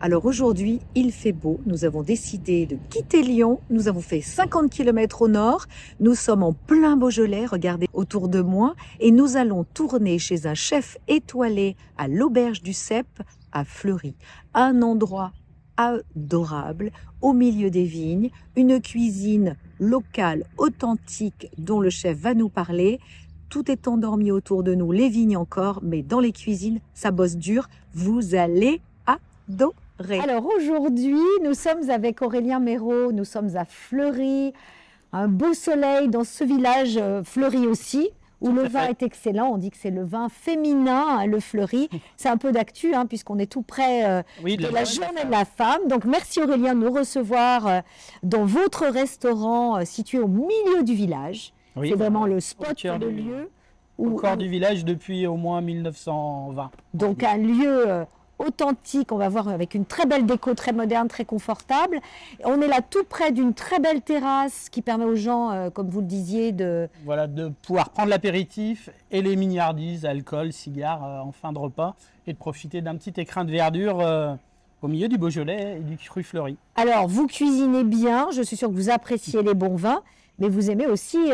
Alors aujourd'hui, il fait beau, nous avons décidé de quitter Lyon, nous avons fait 50 km au nord, nous sommes en plein Beaujolais, regardez autour de moi, et nous allons tourner chez un chef étoilé à l'Auberge du Cep à Fleury. Un endroit adorable, au milieu des vignes, une cuisine locale, authentique, dont le chef va nous parler. Tout est endormi autour de nous, les vignes encore, mais dans les cuisines, ça bosse dur. Vous allez adorer. Alors aujourd'hui, nous sommes avec Aurélien Méraud, nous sommes à Fleury, un beau soleil dans ce village Fleury aussi, où le vin est excellent. On dit que c'est le vin féminin, hein, le Fleury. C'est un peu d'actu, hein, puisqu'on est tout près de la journée de la femme. Donc merci Aurélien de nous recevoir dans votre restaurant situé au milieu du village. Oui, c'est vraiment le spot, le lieu. Au cœur du village depuis au moins 1920. Donc un lieu authentique, on va voir, avec une très belle déco, très moderne, très confortable. On est là tout près d'une très belle terrasse qui permet aux gens, comme vous le disiez, de pouvoir prendre l'apéritif et les mignardises, alcool, cigares en fin de repas et de profiter d'un petit écrin de verdure au milieu du Beaujolais et du cru Fleury. Alors, vous cuisinez bien, je suis sûre que vous appréciez les bons vins, mais vous aimez aussi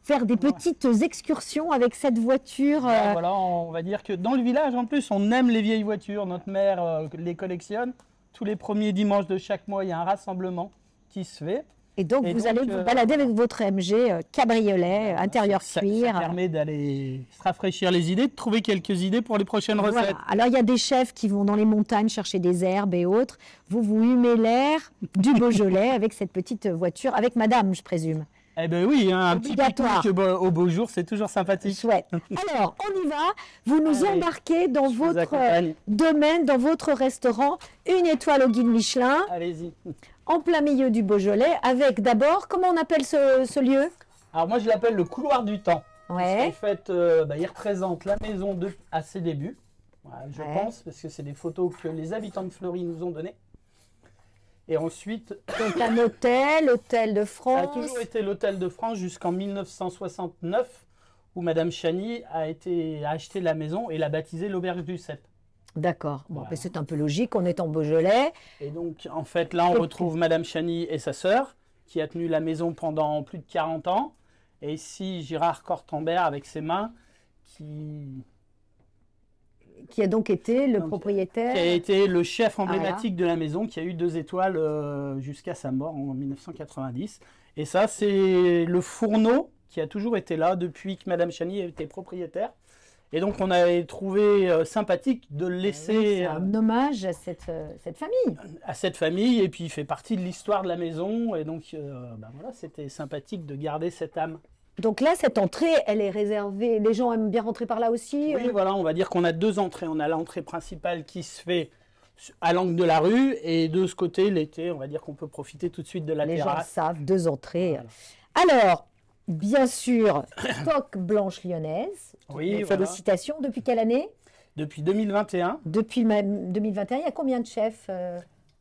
faire des petites excursions avec cette voiture. Voilà, on va dire que dans le village, en plus, on aime les vieilles voitures. Notre mère les collectionne. Tous les premiers dimanches de chaque mois, il y a un rassemblement qui se fait. Et donc, vous allez vous balader avec votre MG cabriolet, intérieur cuir. Ça permet d'aller se rafraîchir les idées, de trouver quelques idées pour les prochaines recettes. Alors, il y a des chefs qui vont dans les montagnes chercher des herbes et autres. Vous humez l'air du Beaujolais avec cette petite voiture, avec madame, je présume. Eh bien oui, hein, un petit pique-nique au beau jour, c'est toujours sympathique. Chouette. Alors, on y va. Vous nous embarquez dans votre domaine, dans votre restaurant, une étoile au guide Michelin. Allez-y. En plein milieu du Beaujolais, avec d'abord, comment on appelle ce lieu? Alors moi, je l'appelle le couloir du temps. Ouais. En fait, il représente la maison à ses débuts, voilà, je pense, parce que c'est des photos que les habitants de Fleury nous ont données. Et ensuite... Donc un hôtel, l'hôtel de France. Ça a toujours été l'hôtel de France jusqu'en 1969, où Madame Chany a acheté la maison et l'a baptisée l'Auberge du Cep. D'accord. Bon, voilà. C'est un peu logique, on est en Beaujolais. Et donc, en fait, là, on retrouve Madame Chany et sa sœur, qui a tenu la maison pendant plus de 40 ans. Et ici, Girard Cortambert, avec ses mains, qui a donc été le propriétaire. Qui a été le chef emblématique de la maison, qui a eu 2 étoiles jusqu'à sa mort en 1990. Et ça, c'est le fourneau qui a toujours été là depuis que Madame Chany était propriétaire. Et donc, on avait trouvé sympathique de le laisser... un hommage à cette famille. À cette famille, et puis il fait partie de l'histoire de la maison. Et donc, voilà, c'était sympathique de garder cette âme. Donc là, cette entrée, elle est réservée. Les gens aiment bien rentrer par là aussi. Oui, voilà, on va dire qu'on a 2 entrées. On a l'entrée principale qui se fait à l'angle de la rue, et de ce côté, l'été, on va dire qu'on peut profiter tout de suite de la terrasse. Les gens savent, 2 entrées. Voilà. Alors, bien sûr, coque blanche lyonnaise. Oui, félicitations. Depuis quelle année? Depuis 2021. Depuis 2021, il y a combien de chefs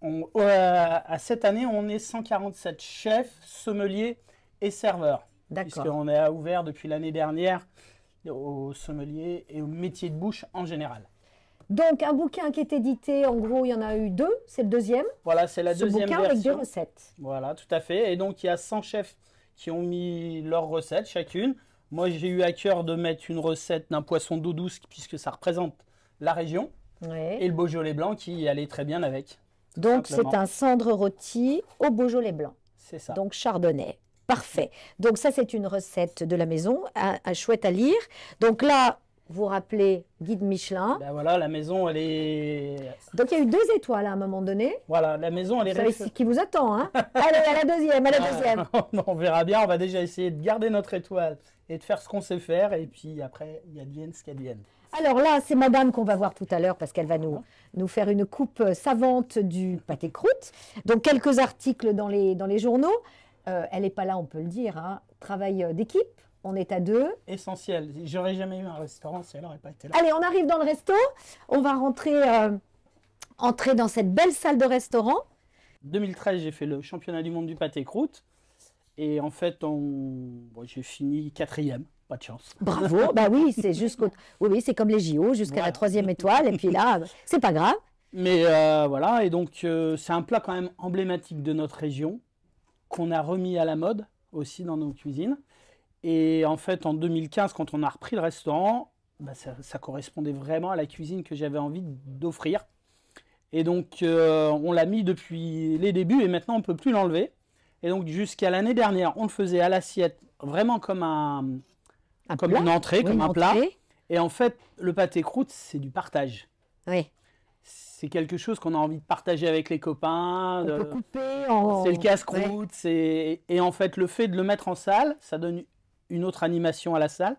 à cette année, on est 147 chefs, sommeliers et serveurs. Puisqu'on est ouvert depuis l'année dernière aux sommeliers et aux métiers de bouche en général. Donc, un bouquin qui est édité, en gros, il y en a eu 2, c'est le deuxième. Voilà, c'est la deuxième version. Avec des recettes. Voilà, tout à fait. Et donc, il y a 100 chefs qui ont mis leurs recettes chacune. Moi, j'ai eu à cœur de mettre une recette d'un poisson d'eau douce, puisque ça représente la région. Ouais. Et le Beaujolais blanc qui allait très bien avec. Donc, c'est un cendre rôti au Beaujolais blanc. C'est ça. Donc, chardonnay. Parfait. Donc ça, c'est une recette de la maison, chouette à lire. Donc là, vous rappelez guide Michelin. Ben voilà, la maison, elle est... Donc il y a eu 2 étoiles à un moment donné. Voilà, la maison, elle est... Vous savez qui vous attend, hein? Allez, à la deuxième, On verra bien, on va déjà essayer de garder notre étoile et de faire ce qu'on sait faire. Et puis après, il y advienne ce qu'advienne. Alors là, c'est madame qu'on va voir tout à l'heure parce qu'elle va nous faire une coupe savante du pâté croûte. Donc quelques articles dans les journaux. Elle n'est pas là, on peut le dire, hein. Travail d'équipe, on est à 2. Essentiel, j'aurais jamais eu un restaurant si elle n'aurait pas été là. Allez, on arrive dans le resto, on va entrer dans cette belle salle de restaurant. 2013, j'ai fait le championnat du monde du pâté croûte, et en fait, j'ai fini 4e, pas de chance. Bravo, bah oui, c'est c'est comme les JO, jusqu'à la 3e étoile, et puis là, c'est pas grave. Mais voilà, et donc c'est un plat quand même emblématique de notre région, qu'on a remis à la mode aussi dans nos cuisines. Et en fait, en 2015, quand on a repris le restaurant, bah, ça correspondait vraiment à la cuisine que j'avais envie d'offrir. Et donc, on l'a mis depuis les débuts et maintenant, on ne peut plus l'enlever. Et donc, jusqu'à l'année dernière, on le faisait à l'assiette, vraiment comme comme une entrée, oui, comme un une plat. entrée. Et en fait, le pâté croûte, c'est du partage. Oui. C'est quelque chose qu'on a envie de partager avec les copains. On peut couper en... C'est le casse-croûte. Ouais. Et en fait, le fait de le mettre en salle, ça donne une autre animation à la salle.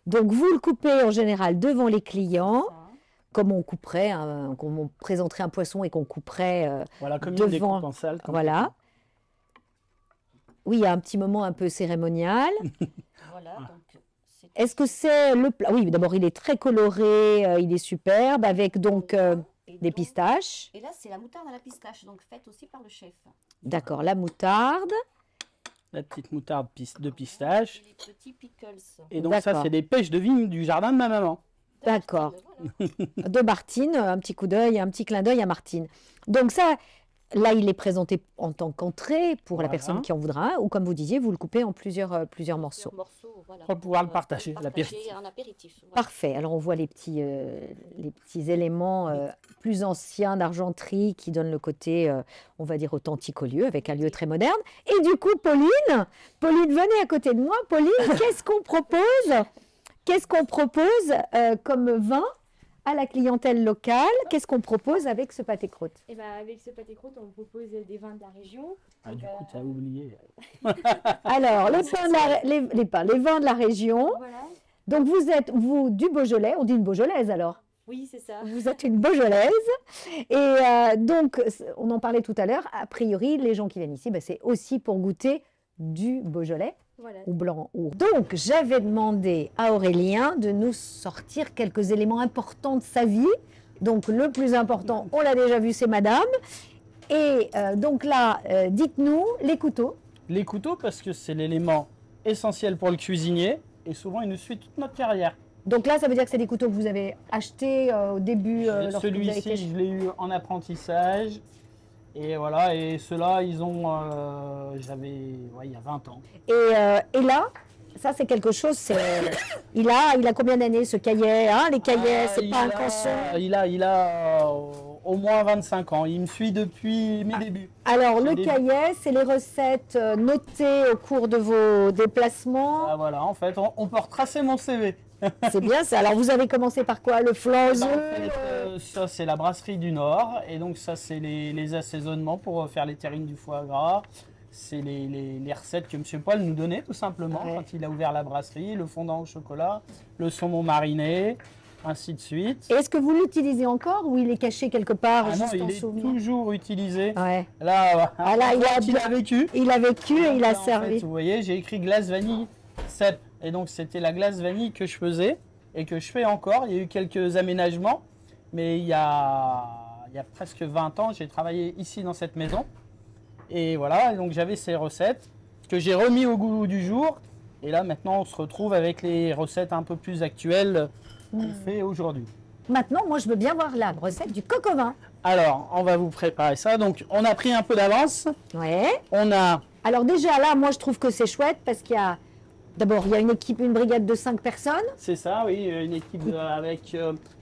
Donc, vous le coupez en général devant les clients, comme on couperait, comme on présenterait un poisson et qu'on couperait Voilà, comme devant... une découpe en salle. Voilà. Oui, il y a un petit moment un peu cérémonial. Voilà, donc Est-ce que c'est le plat? Oui, d'abord, il est très coloré, il est superbe, avec donc des pistaches. Et là, c'est la moutarde à la pistache, donc faite aussi par le chef. D'accord, la moutarde. La petite moutarde de pistache. Et les petits pickles. Et donc ça, c'est des pêches de vigne du jardin de ma maman. D'accord. Voilà. De Martine, un petit coup d'œil, un petit clin d'œil à Martine. Donc ça, là, il est présenté en tant qu'entrée pour la Voilà. personne qui en voudra un, ou comme vous disiez, vous le coupez en plusieurs morceaux. Plusieurs morceaux, voilà. Pour pouvoir le partager, Partager un apéritif. Voilà. Parfait. Alors on voit les petits éléments plus anciens d'argenterie qui donnent le côté, on va dire, authentique au lieu, avec un lieu très moderne. Et du coup, Pauline, venez à côté de moi. Pauline, qu'est-ce qu'on propose? Qu'est-ce qu'on propose comme vin à la clientèle locale? Qu'est-ce qu'on propose avec ce pâté croûte? Et ben avec ce pâté croûte, on propose des vins de la région. Ah, du coup, tu as oublié. Alors, les vins de la région. Voilà. Donc, vous êtes, du Beaujolais. On dit une Beaujolaise, alors? Oui, c'est ça. Vous êtes une Beaujolaise. Et donc, on en parlait tout à l'heure. A priori, les gens qui viennent ici, c'est aussi pour goûter du Beaujolais. Voilà. Ou blanc. Donc, j'avais demandé à Aurélien de nous sortir quelques éléments importants de sa vie. Donc, le plus important, on l'a déjà vu, c'est madame. Et donc là, dites-nous, les couteaux. Les couteaux, parce que c'est l'élément essentiel pour le cuisinier. Et souvent, il nous suit toute notre carrière. Donc là, ça veut dire que c'est des couteaux que vous avez achetés au début lorsque vous avez Celui-ci, je l'ai eu en apprentissage. Et voilà, et ceux-là, ils ont, il y a 20 ans. Et là, ça c'est quelque chose, il a combien d'années ce cahier, hein? Les cahiers, c'est pas un canson. Il a au moins 25 ans, il me suit depuis mes débuts. Alors le cahier, c'est les recettes notées au cours de vos déplacements. Ah, voilà, en fait, on peut retracer mon CV. C'est bien ça. Alors vous avez commencé par quoi? Le flan aux œufs? Ça c'est la brasserie du Nord, et donc ça c'est les assaisonnements pour faire les terrines du foie gras. C'est les recettes que M. Paul nous donnait tout simplement quand il a ouvert la brasserie, le fondant au chocolat, le saumon mariné, ainsi de suite. Et est-ce que vous l'utilisez encore ou il est caché quelque part Ah non, juste en il est souvenir? toujours utilisé. Ouais. Là, il a vécu. Il a vécu et il a Là, en servi. fait, vous voyez, j'ai écrit glace vanille cèpe. Et donc c'était la glace vanille que je faisais et que je fais encore. Il y a eu quelques aménagements, mais il y a presque 20 ans, j'ai travaillé ici dans cette maison. Et voilà, et donc j'avais ces recettes que j'ai remis au goût du jour. Et là maintenant, on se retrouve avec les recettes un peu plus actuelles qu'on fait aujourd'hui. Maintenant, moi, je veux bien voir la recette du coq au vin. Alors, on va vous préparer ça. Donc, on a pris un peu d'avance. Ouais. On a... Alors déjà, là, moi, je trouve que c'est chouette parce qu'il y a... D'abord, il y a une brigade de 5 personnes. C'est ça, oui, une équipe avec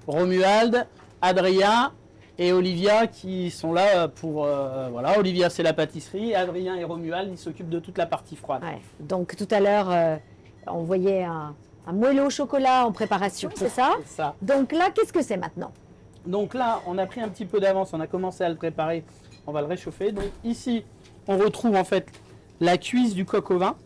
Romuald, Adrien et Olivia qui sont là pour... voilà, Olivia, c'est la pâtisserie. Adrien et Romuald, ils s'occupent de toute la partie froide. Ouais. Donc, tout à l'heure, on voyait un moelleux au chocolat en préparation, c'est ça? C'est ça. Donc là, qu'est-ce que c'est maintenant? Donc là, on a pris un petit peu d'avance, on a commencé à le préparer, on va le réchauffer. Donc ici, on retrouve en fait la cuisse du coq au vin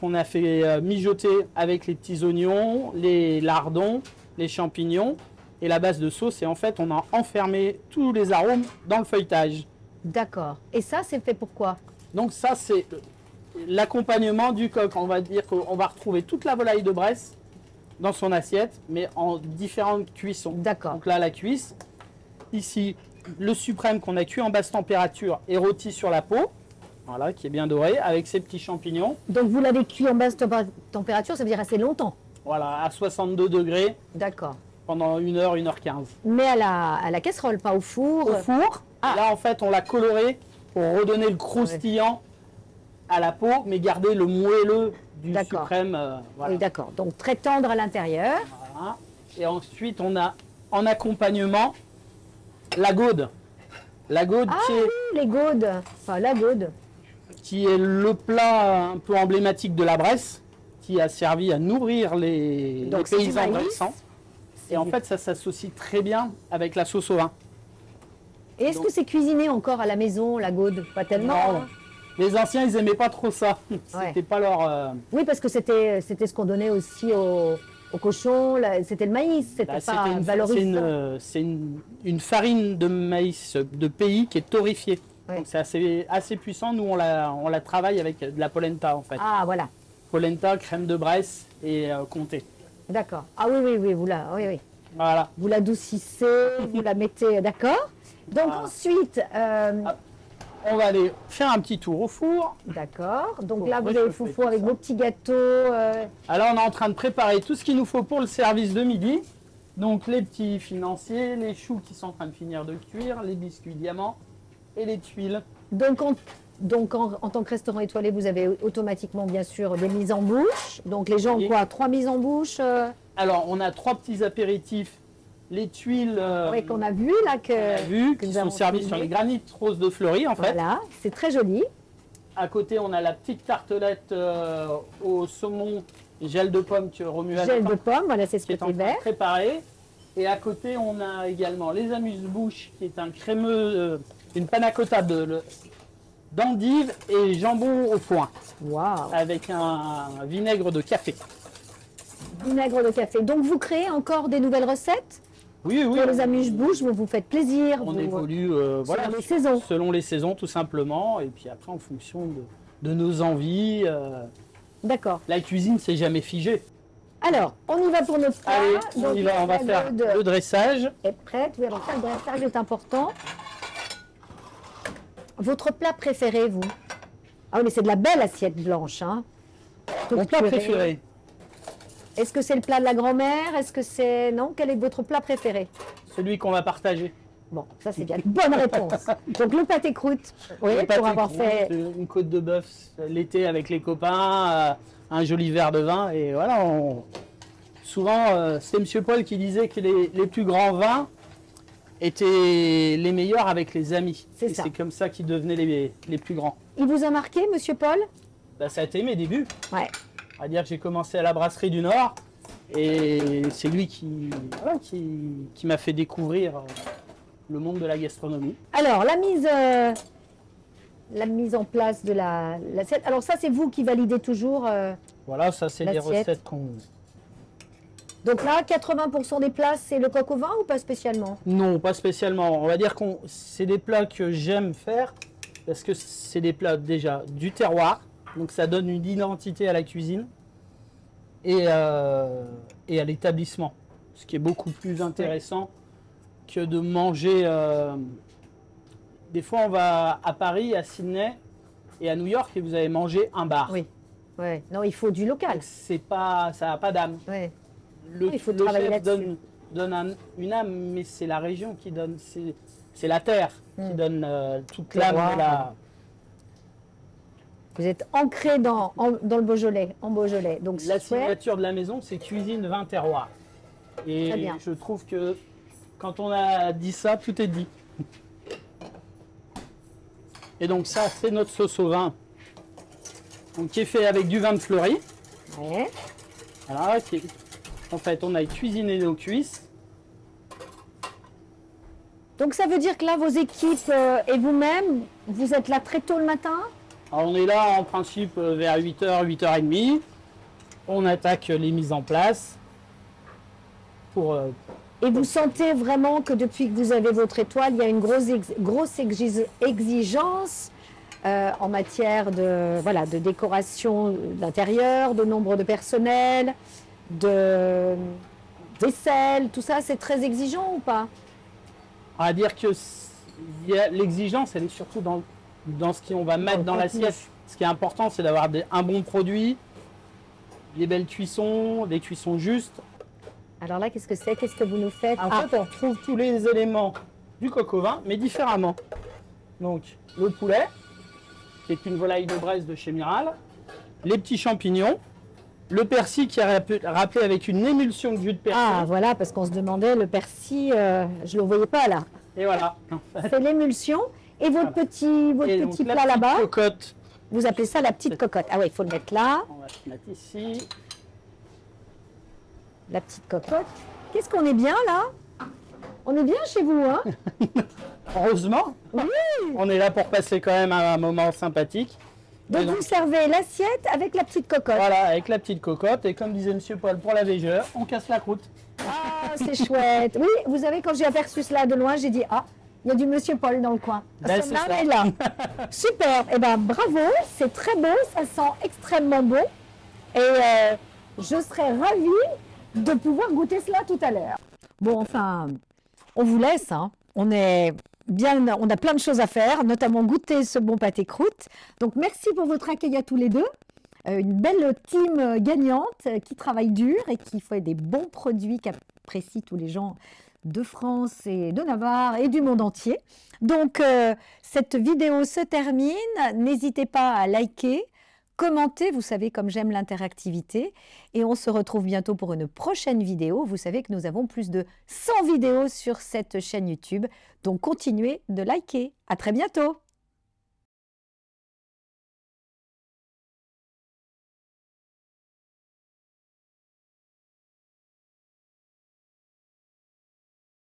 qu'on a fait mijoter avec les petits oignons, les lardons, les champignons et la base de sauce. Et en fait, on a enfermé tous les arômes dans le feuilletage. D'accord. Et ça, c'est fait pour quoi? Donc ça, c'est l'accompagnement du coq. On va dire qu'on va retrouver toute la volaille de Bresse dans son assiette, mais en différentes cuissons. D'accord. Donc là, la cuisse. Ici, le suprême qu'on a cuit en basse température et rôti sur la peau. Voilà, qui est bien doré, avec ses petits champignons. Donc vous l'avez cuit en basse température, ça veut dire assez longtemps? Voilà, à 62 degrés. D'accord. pendant 1 heure, 1h15. Mais à la casserole, pas au four. Au four. Ah. Là, en fait, on l'a coloré pour redonner le croustillant à la peau, mais garder le moelleux du suprême. Voilà. Oui, d'accord. Donc très tendre à l'intérieur. Voilà. Et ensuite, on a en accompagnement la gaude. La gaude Ah oui, les gaudes. Enfin, la gaude. qui est le plat un peu emblématique de la Bresse, qui a servi à nourrir les Donc, c'est du paysans maïs. bressans. Et en fait, ça s'associe très bien avec la sauce au vin. Et est-ce Donc- que c'est cuisiné encore à la maison, la gaude? Pas tellement. Non. hein. Les anciens, ils aimaient pas trop ça. C'était pas leur. Oui, parce que c'était ce qu'on donnait aussi aux cochons. C'était le maïs. C'était Bah, pas c'est valorisant. une farine de maïs de pays qui est torréfiée. Ouais. Donc c'est assez puissant. Nous, on la travaille avec de la polenta en fait. Ah, voilà. Polenta, crème de Bresse et comté. D'accord. Ah oui, oui, oui, oui. Voilà. Vous l'adoucissez, vous la mettez, d'accord. Donc Ah. ensuite, On va aller faire un petit tour au four. d'accord. Donc Pour là, vous avez réchauffer foufou tout avec ça. vos petits gâteaux. Alors, on est en train de préparer tout ce qu'il nous faut pour le service de midi. Donc, les petits financiers, les choux qui sont en train de finir de cuire, les biscuits diamants et les tuiles. Donc, en tant que restaurant étoilé, vous avez automatiquement, bien sûr, des mises en bouche. Donc les gens ont Oui. quoi? 3 mises en bouche Alors, on a 3 petits apéritifs. Les tuiles oui, qu'on a vu là. qu'on a vues, que qui nous sont avons servies filmées. sur les granites roses de Fleury, en fait. Voilà, c'est très joli. À côté, on a la petite tartelette au saumon gel de pomme que Romuald Gel de pomme, voilà, c'est ce qui est en côté train de vert. préparer. Et à côté, on a également les amuse-bouches, qui est un crémeux, une panna cotta d'endive et jambon au foin, Waouh. avec un vinaigre de café. Vinaigre de café. Donc vous créez encore des nouvelles recettes Oui, oui. pour les amuse-bouches, vous vous faites plaisir. On vous- évolue voilà, selon les saisons. selon les saisons, tout simplement. Et puis après, en fonction de nos envies. D'accord. La cuisine, c'est jamais figé. Alors, on y va pour notre plat. Allez, on Donc, y va, on va la faire gaude le dressage. est prête. Oui, alors ça, le dressage est important. Votre plat préféré, vous? Ah oui, mais c'est de la belle assiette blanche, hein. Mon plat Structurée. préféré. Est-ce que c'est le plat de la grand-mère? Est-ce que c'est... Non, quel est votre plat préféré? Celui qu'on va partager. Bon, ça c'est bien. Bonne réponse. Donc le pâté croûte. Oui, Le pâté pour avoir croûte, fait... une côte de bœuf l'été avec les copains, un joli verre de vin. Et voilà, souvent, c'est M. Paul qui disait que les plus grands vins étaient les meilleurs avec les amis. C'est Et ça. c'est comme ça qu'ils devenaient les plus grands. Il vous a marqué, Monsieur Paul? Bah, ça a été mes débuts. Ouais. On va dire que j'ai commencé à la brasserie du Nord. Et c'est lui qui m'a fait découvrir le monde de la gastronomie. Alors, la mise en place de l'assiette. Alors ça, c'est vous qui validez toujours. Voilà, ça c'est les L'assiette. recettes qu'on... Donc là, 80% des plats, c'est le coq au vin ou pas spécialement? Non, pas spécialement. On va dire que c'est des plats que j'aime faire parce que c'est des plats déjà du terroir, donc ça donne une identité à la cuisine et à l'établissement, ce qui est beaucoup plus intéressant que de manger. Des fois, on va à Paris, à Sydney et à New York et vous allez manger un bar. Oui. Ouais. Non, il faut du local. Donc, c'est pas, ça n'a pas d'âme. Ouais. Le, Il faut le travailler chef là-dessus. donne une âme, mais c'est la région qui donne, c'est la terre qui donne toute l'âme Terroir. de la... Vous êtes ancré dans le Beaujolais, en Beaujolais. Donc La c'est chouette. signature de la maison, c'est cuisine, vin, terroir. Et Très bien. je trouve que quand on a dit ça, tout est dit. Et donc ça, c'est notre sauce au vin, donc, qui est fait avec du vin de Fleury. Ouais. Voilà, en fait, on a cuisiné nos cuisses. Donc ça veut dire que là, vos équipes et vous-même, vous êtes là très tôt le matin? Alors, on est là en principe vers 8h, 8h30. On attaque les mises en place pour... Et vous sentez vraiment que depuis que vous avez votre étoile, il y a une grosse exigence en matière de décoration d'intérieur, de nombre de personnel, de vaisselle, tout ça, c'est très exigeant ou pas? On va dire que l'exigence, elle est surtout dans ce qu'on va mettre dans contenu. l'assiette. Ce qui est important, c'est d'avoir un bon produit, des belles cuissons, des cuissons justes. Alors là, qu'est-ce que c'est? Qu'est-ce que vous nous faites? En fait, on retrouve tous les éléments du coq au vin, mais différemment. Donc, le poulet, qui est une volaille de Bresse de chez Miral, les petits champignons, le persil qui est rappelé avec une émulsion de jus de persil. Ah, voilà, parce qu'on se demandait, le persil, je ne le voyais pas là. Et voilà. C'est l'émulsion. Et votre petit la plat là-bas, cocotte. vous appelez ça la petite cocotte. Ah oui, il faut le mettre là. On va se mettre ici. La petite cocotte. Qu'est-ce qu'on est bien là? On est bien chez vous, hein? Heureusement. Oui. On est là pour passer quand même un moment sympathique. Donc, vous servez l'assiette avec la petite cocotte. Voilà, avec la petite cocotte. Et comme disait Monsieur Paul, pour la végeur, on casse la croûte. Ah, c'est chouette. Oui, vous savez, quand j'ai aperçu cela de loin, j'ai dit, ah, il y a du Monsieur Paul dans le coin. Ben, Ce c'est nain ça. est là. Super. Eh ben, bravo. C'est très beau. Ça sent extrêmement bon. Et je serais ravie de pouvoir goûter cela tout à l'heure. Bon, enfin, on vous laisse, hein. On a plein de choses à faire, notamment goûter ce bon pâté croûte. Donc, merci pour votre accueil à tous les deux. Une belle team gagnante qui travaille dur et qui fait des bons produits qu'apprécient tous les gens de France et de Navarre et du monde entier. Donc, cette vidéo se termine. N'hésitez pas à liker, commenter, vous savez comme j'aime l'interactivité. Et on se retrouve bientôt pour une prochaine vidéo. Vous savez que nous avons plus de 100 vidéos sur cette chaîne YouTube. Donc, continuez de liker. À très bientôt.